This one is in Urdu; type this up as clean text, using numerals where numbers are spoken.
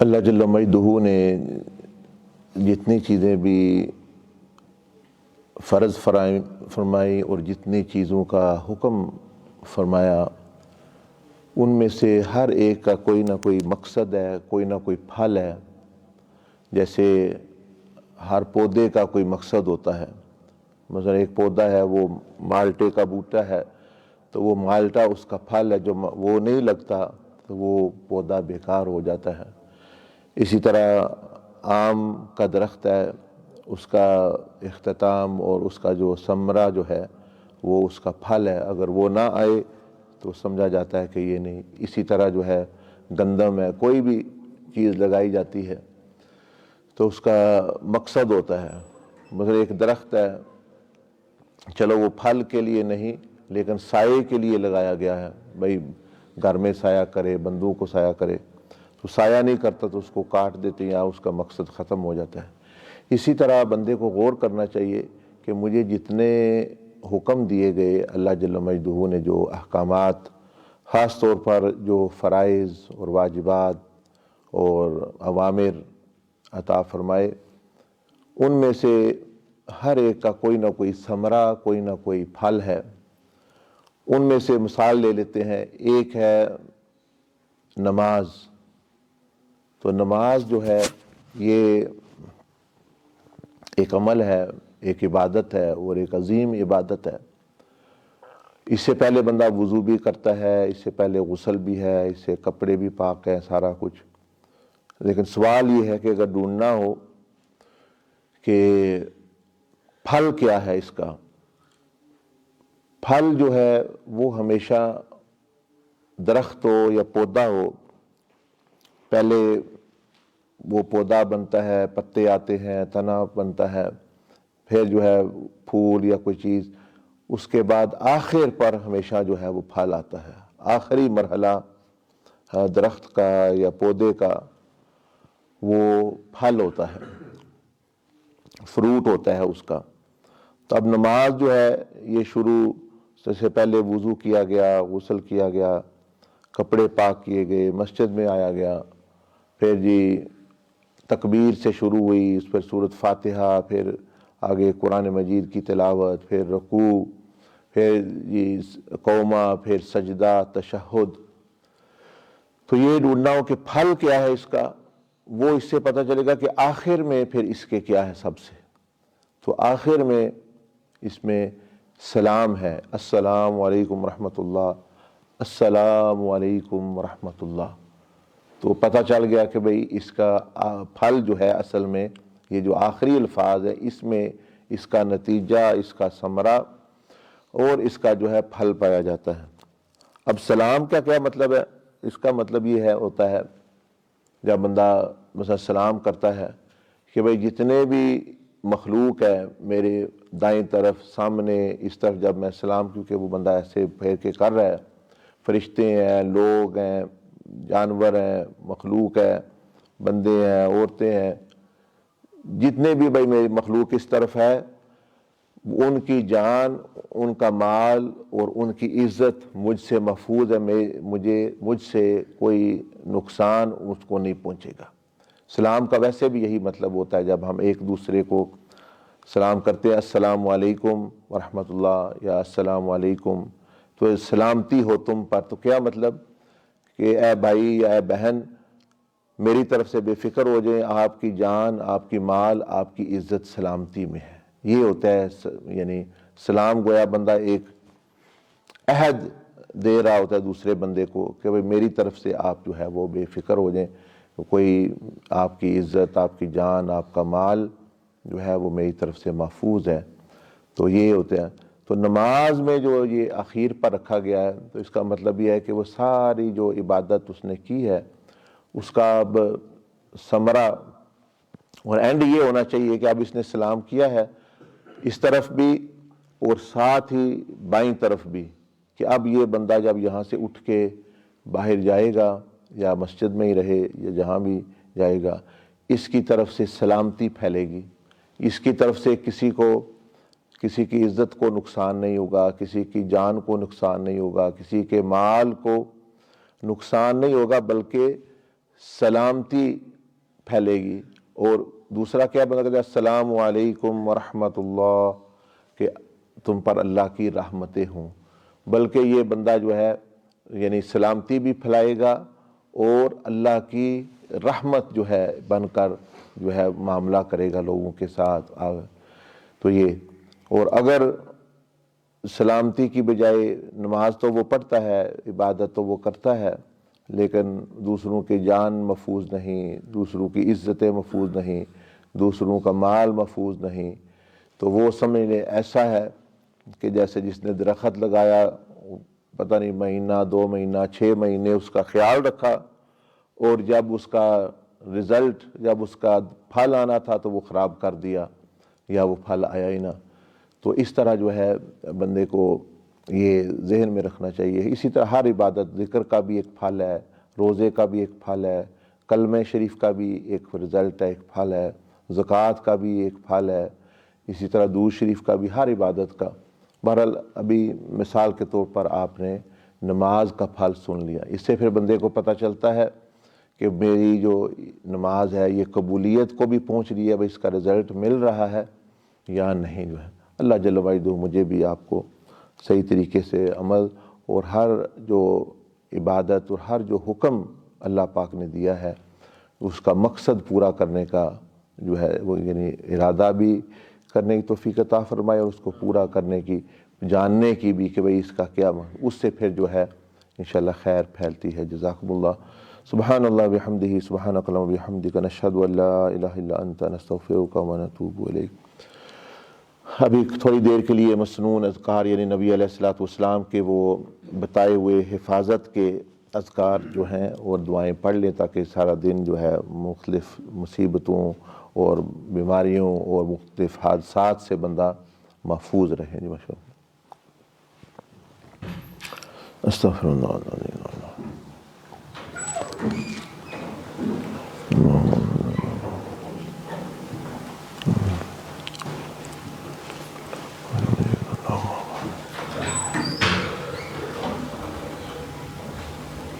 اللہ جل مجدہ نے جتنی چیزیں بھی فرض فرمائی اور جتنی چیزوں کا حکم فرمایا، ان میں سے ہر ایک کا کوئی نہ کوئی مقصد ہے، کوئی نہ کوئی پھل ہے۔ جیسے ہر پودے کا کوئی مقصد ہوتا ہے۔ مثلا ایک پودا ہے، وہ مالٹے کا بوٹا ہے، تو وہ مالٹا اس کا پھل ہے، جو وہ نہیں لگتا تو وہ پودا بیکار ہو جاتا ہے۔ اسی طرح آم کا درخت ہے، اس کا اختتام اور اس کا جو ثمرہ جو ہے وہ اس کا پھل ہے، اگر وہ نہ آئے تو سمجھا جاتا ہے کہ یہ نہیں۔ اسی طرح جو ہے گندم ہے، کوئی بھی چیز لگائی جاتی ہے تو اس کا مقصد ہوتا ہے۔ مثلا ایک درخت ہے، چلو وہ پھل کے لیے نہیں لیکن سائے کے لیے لگایا گیا ہے، بھئی گھر میں سایہ کرے، بندوں کو سایہ کرے، تو سایہ نہیں کرتا تو اس کو کاٹ دیتے ہیں یا اس کا مقصد ختم ہو جاتا ہے۔ اسی طرح بندے کو غور کرنا چاہیے کہ مجھے جتنے حکم دیے گئے، اللہ جل مجدہ نے جو احکامات، خاص طور پر جو فرائض اور واجبات اور اوامر عطا فرمائے، ان میں سے ہر ایک کا کوئی نہ کوئی ثمرہ، کوئی نہ کوئی پھل ہے۔ ان میں سے مثال لے لیتے ہیں، ایک ہے نماز۔ تو نماز جو ہے یہ ایک عمل ہے، ایک عبادت ہے اور ایک عظیم عبادت ہے۔ اس سے پہلے بندہ وضو بھی کرتا ہے، اس سے پہلے غسل بھی ہے، اس سے کپڑے بھی پاک ہیں، سارا کچھ۔ لیکن سوال یہ ہے کہ اگر ڈھونڈنا ہو کہ پھل کیا ہے اس کا، پھل جو ہے وہ ہمیشہ درخت ہو یا پودا ہو، پہلے وہ پودا بنتا ہے، پتے آتے ہیں، تنا بنتا ہے، پھر جو ہے پھول یا کوئی چیز، اس کے بعد آخر پر ہمیشہ جو ہے وہ پھل آتا ہے۔ آخری مرحلہ درخت کا یا پودے کا وہ پھل ہوتا ہے، فروٹ ہوتا ہے اس کا۔ تو اب نماز جو ہے یہ شروع سے پہلے وضو کیا گیا، غسل کیا گیا، کپڑے پاک کیے گئے، مسجد میں آیا گیا، پھر جی تکبیر سے شروع ہوئی، اس پر سورۃ فاتحہ، پھر آگے قرآن مجید کی تلاوت، پھر رکوع، پھر جی قومہ، پھر سجدہ، تشہد۔ تو یہ ڈھونڈنا ہو کہ پھل کیا ہے اس کا، وہ اس سے پتہ چلے گا کہ آخر میں پھر اس کے کیا ہے سب سے۔ تو آخر میں اس میں سلام ہے، السلام علیکم ورحمۃ اللہ، السلام علیکم ورحمۃ اللہ۔ تو پتہ چل گیا کہ بھئی اس کا پھل جو ہے اصل میں یہ جو آخری الفاظ ہے، اس میں اس کا نتیجہ، اس کا ثمرہ اور اس کا جو ہے پھل پایا جاتا ہے۔ اب سلام کا کیا مطلب ہے؟ اس کا مطلب یہ ہوتا ہے جب بندہ مثلا سلام کرتا ہے کہ بھئی جتنے بھی مخلوق ہے میرے دائیں طرف، سامنے، اس طرف جب میں سلام، کیونکہ وہ بندہ ایسے پھیر کے کر رہا ہے، فرشتے ہیں، لوگ ہیں، جانور ہیں، مخلوق ہے، بندے ہیں، عورتیں ہیں، جتنے بھی بھائی میری مخلوق اس طرف ہے، ان کی جان، ان کا مال اور ان کی عزت مجھ سے محفوظ ہے، مجھ سے کوئی نقصان اس کو نہیں پہنچے گا۔ سلام کا ویسے بھی یہی مطلب ہوتا ہے، جب ہم ایک دوسرے کو سلام کرتے ہیں، السلام علیکم ورحمۃ اللہ یا السلام علیکم، تو سلامتی ہو تم پر، تو کیا مطلب کہ اے بھائی یا اے بہن، میری طرف سے بے فکر ہو جائیں، آپ کی جان، آپ کی مال، آپ کی عزت سلامتی میں ہے۔ یہ ہوتا ہے، یعنی سلام گویا بندہ ایک عہد دے رہا ہوتا ہے دوسرے بندے کو کہ بھئی میری طرف سے آپ جو ہے وہ بے فکر ہو جائیں، کوئی آپ کی عزت، آپ کی جان، آپ کا مال جو ہے وہ میری طرف سے محفوظ ہے۔ تو یہ ہوتا ہے۔ تو نماز میں جو یہ اخیر پر رکھا گیا ہے، تو اس کا مطلب یہ ہے کہ وہ ساری جو عبادت اس نے کی ہے اس کا اب ثمرہ اور اینڈ یہ ہونا چاہیے کہ اب اس نے سلام کیا ہے اس طرف بھی اور ساتھ ہی بائیں طرف بھی، کہ اب یہ بندہ جب یہاں سے اٹھ کے باہر جائے گا یا مسجد میں ہی رہے یا جہاں بھی جائے گا، اس کی طرف سے سلامتی پھیلے گی، اس کی طرف سے کسی کی عزت کو نقصان نہیں ہوگا، کسی کی جان کو نقصان نہیں ہوگا، کسی کے مال کو نقصان نہیں ہوگا، بلکہ سلامتی پھیلے گی، اور دوسرا کیا بندہ کہتا ہے السلام علیکم ورحمۃ اللہ، کہ تم پر اللہ کی رحمتیں ہوں، بلکہ یہ بندہ جو ہے یعنی سلامتی بھی پھیلائے گا اور اللہ کی رحمت جو ہے بن کر جو ہے معاملہ کرے گا لوگوں کے ساتھ۔ تو یہ، اور اگر سلامتی کی بجائے نماز تو وہ پڑھتا ہے، عبادت تو وہ کرتا ہے، لیکن دوسروں کی جان محفوظ نہیں، دوسروں کی عزتیں محفوظ نہیں، دوسروں کا مال محفوظ نہیں، تو وہ سمجھ لے ایسا ہے کہ جیسے جس نے درخت لگایا، پتہ نہیں مہینہ 2 مہینہ 6 مہینے اس کا خیال رکھا، اور جب اس کا رزلٹ، جب اس کا پھل آنا تھا تو وہ خراب کر دیا، یا وہ پھل آیا ہی نہ۔ تو اس طرح جو ہے بندے کو یہ ذہن میں رکھنا چاہیے۔ اسی طرح ہر عبادت، ذکر کا بھی ایک پھل ہے، روزے کا بھی ایک پھل ہے، کلمہ شریف کا بھی ایک رزلٹ ہے، ایک پھل ہے، زکوٰۃ کا بھی ایک پھل ہے، اسی طرح درود شریف کا بھی، ہر عبادت کا۔ بہرحال ابھی مثال کے طور پر آپ نے نماز کا پھل سن لیا، اس سے پھر بندے کو پتہ چلتا ہے کہ میری جو نماز ہے یہ قبولیت کو بھی پہنچ رہی ہے، بھائی اس کا رزلٹ مل رہا ہے یا نہیں جو ہے۔ اللہ جل وعلا مجھے بھی آپ کو صحیح طریقے سے عمل اور ہر جو عبادت اور ہر جو حکم اللہ پاک نے دیا ہے اس کا مقصد پورا کرنے کا جو ہے وہ یعنی ارادہ بھی کرنے کی توفیق عطا فرمائے، اور اس کو پورا کرنے کی، جاننے کی بھی کہ بھئی اس کا کیا، اس سے پھر جو ہے انشاءاللہ خیر پھیلتی ہے۔ جزاکم اللہ۔ سبحان اللہ بحمدہ، سبحانک اللہم بحمدک، نشہد ان لا الہ الا انت، نستغفرک ونتوب الیک۔ ابھی تھوڑی دیر کے لیے مسنون اذکار یعنی نبی علیہ الصلوۃ والسلام کے وہ بتائے ہوئے حفاظت کے اذکار جو ہیں اور دعائیں پڑھ لیں، تاکہ سارا دن جو ہے مختلف مصیبتوں اور بیماریوں اور مختلف حادثات سے بندہ محفوظ رہے۔ جی ماشاء اللہ۔ استغفر اللہ العظیم۔